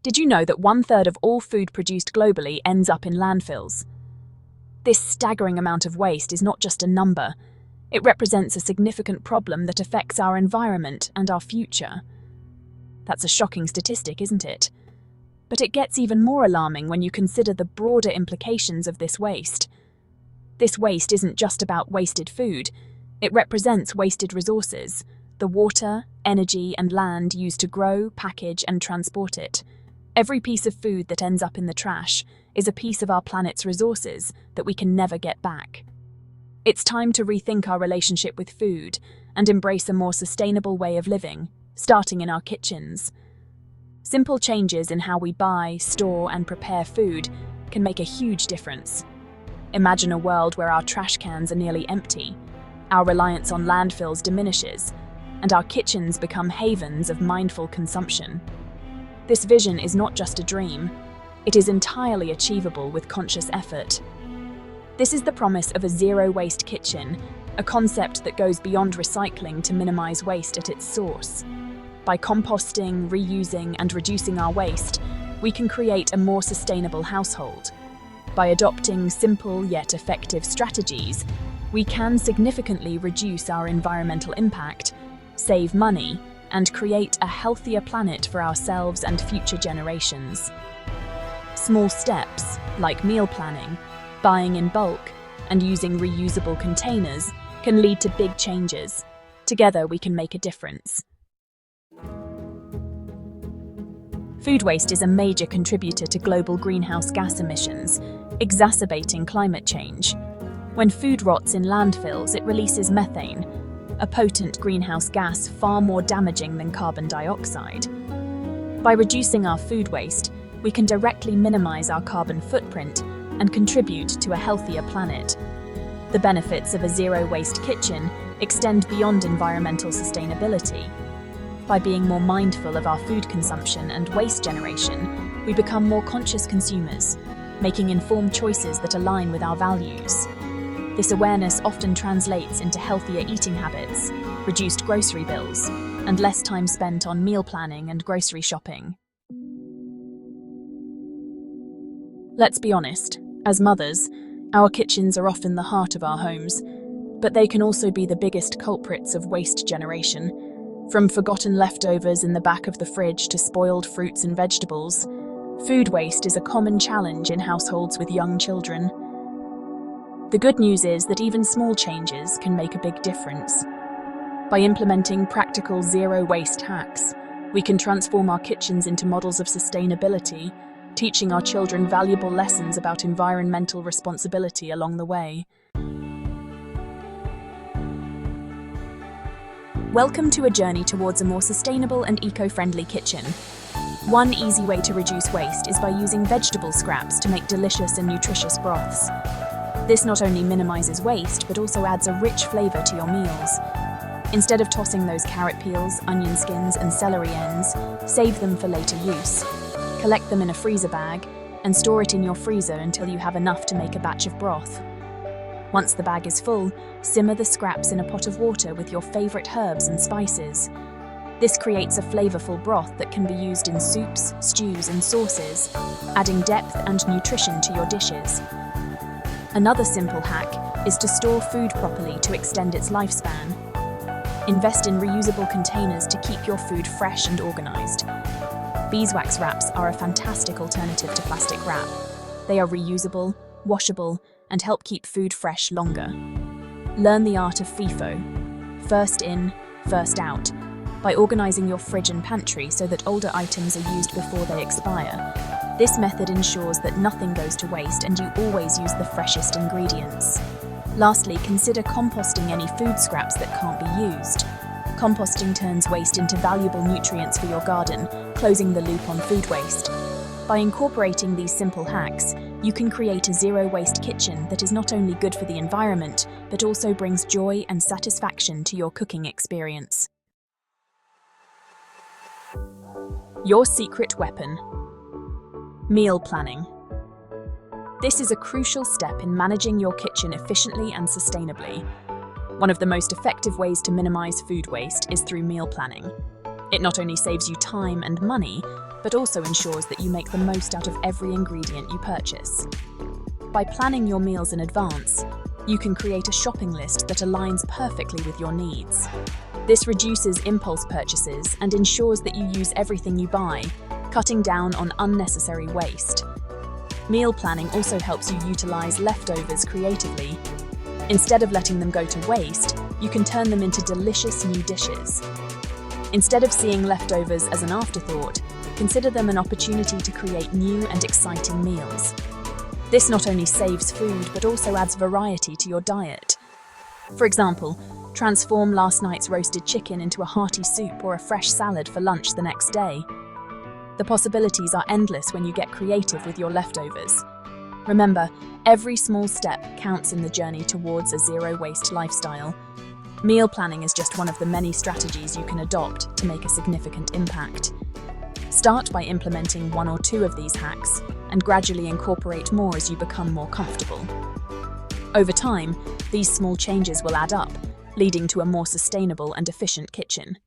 Did you know that 1/3 of all food produced globally ends up in landfills? This staggering amount of waste is not just a number. It represents a significant problem that affects our environment and our future. That's a shocking statistic, isn't it? But it gets even more alarming when you consider the broader implications of this waste. This waste isn't just about wasted food. It represents wasted resources, the water, energy, and land used to grow, package, and transport it. Every piece of food that ends up in the trash is a piece of our planet's resources that we can never get back. It's time to rethink our relationship with food and embrace a more sustainable way of living, starting in our kitchens. Simple changes in how we buy, store, and prepare food can make a huge difference. Imagine a world where our trash cans are nearly empty, our reliance on landfills diminishes, and our kitchens become havens of mindful consumption. This vision is not just a dream, it is entirely achievable with conscious effort. This is the promise of a zero-waste kitchen, a concept that goes beyond recycling to minimize waste at its source. By composting, reusing, and reducing our waste, we can create a more sustainable household. By adopting simple yet effective strategies, we can significantly reduce our environmental impact, save money, and create a healthier planet for ourselves and future generations. Small steps, like meal planning, buying in bulk, and using reusable containers, can lead to big changes. Together, we can make a difference. Food waste is a major contributor to global greenhouse gas emissions, exacerbating climate change. When food rots in landfills, it releases methane, a potent greenhouse gas far more damaging than carbon dioxide. By reducing our food waste, we can directly minimize our carbon footprint and contribute to a healthier planet. The benefits of a zero-waste kitchen extend beyond environmental sustainability. By being more mindful of our food consumption and waste generation, we become more conscious consumers, making informed choices that align with our values. This awareness often translates into healthier eating habits, reduced grocery bills, and less time spent on meal planning and grocery shopping. Let's be honest, as mothers, our kitchens are often the heart of our homes, but they can also be the biggest culprits of waste generation. From forgotten leftovers in the back of the fridge to spoiled fruits and vegetables, food waste is a common challenge in households with young children. The good news is that even small changes can make a big difference. By implementing practical zero-waste hacks, we can transform our kitchens into models of sustainability, teaching our children valuable lessons about environmental responsibility along the way. Welcome to a journey towards a more sustainable and eco-friendly kitchen. One easy way to reduce waste is by using vegetable scraps to make delicious and nutritious broths. This not only minimizes waste, but also adds a rich flavor to your meals. Instead of tossing those carrot peels, onion skins, and celery ends, save them for later use. Collect them in a freezer bag and store it in your freezer until you have enough to make a batch of broth. Once the bag is full, simmer the scraps in a pot of water with your favorite herbs and spices. This creates a flavorful broth that can be used in soups, stews, and sauces, adding depth and nutrition to your dishes. Another simple hack is to store food properly to extend its lifespan. Invest in reusable containers to keep your food fresh and organized. Beeswax wraps are a fantastic alternative to plastic wrap. They are reusable, washable, and help keep food fresh longer. Learn the art of FIFO, first in, first out, by organizing your fridge and pantry so that older items are used before they expire. This method ensures that nothing goes to waste and you always use the freshest ingredients. Lastly, consider composting any food scraps that can't be used. Composting turns waste into valuable nutrients for your garden, closing the loop on food waste. By incorporating these simple hacks, you can create a zero-waste kitchen that is not only good for the environment, but also brings joy and satisfaction to your cooking experience. Your secret weapon. Meal planning. This is a crucial step in managing your kitchen efficiently and sustainably. One of the most effective ways to minimize food waste is through meal planning. It not only saves you time and money, but also ensures that you make the most out of every ingredient you purchase. By planning your meals in advance, you can create a shopping list that aligns perfectly with your needs. This reduces impulse purchases and ensures that you use everything you buy, cutting down on unnecessary waste. Meal planning also helps you utilize leftovers creatively. Instead of letting them go to waste, you can turn them into delicious new dishes. Instead of seeing leftovers as an afterthought, consider them an opportunity to create new and exciting meals. This not only saves food, but also adds variety to your diet. For example, transform last night's roasted chicken into a hearty soup or a fresh salad for lunch the next day. The possibilities are endless when you get creative with your leftovers. Remember, every small step counts in the journey towards a zero-waste lifestyle. Meal planning is just one of the many strategies you can adopt to make a significant impact. Start by implementing 1 or 2 of these hacks and gradually incorporate more as you become more comfortable. Over time, these small changes will add up, leading to a more sustainable and efficient kitchen.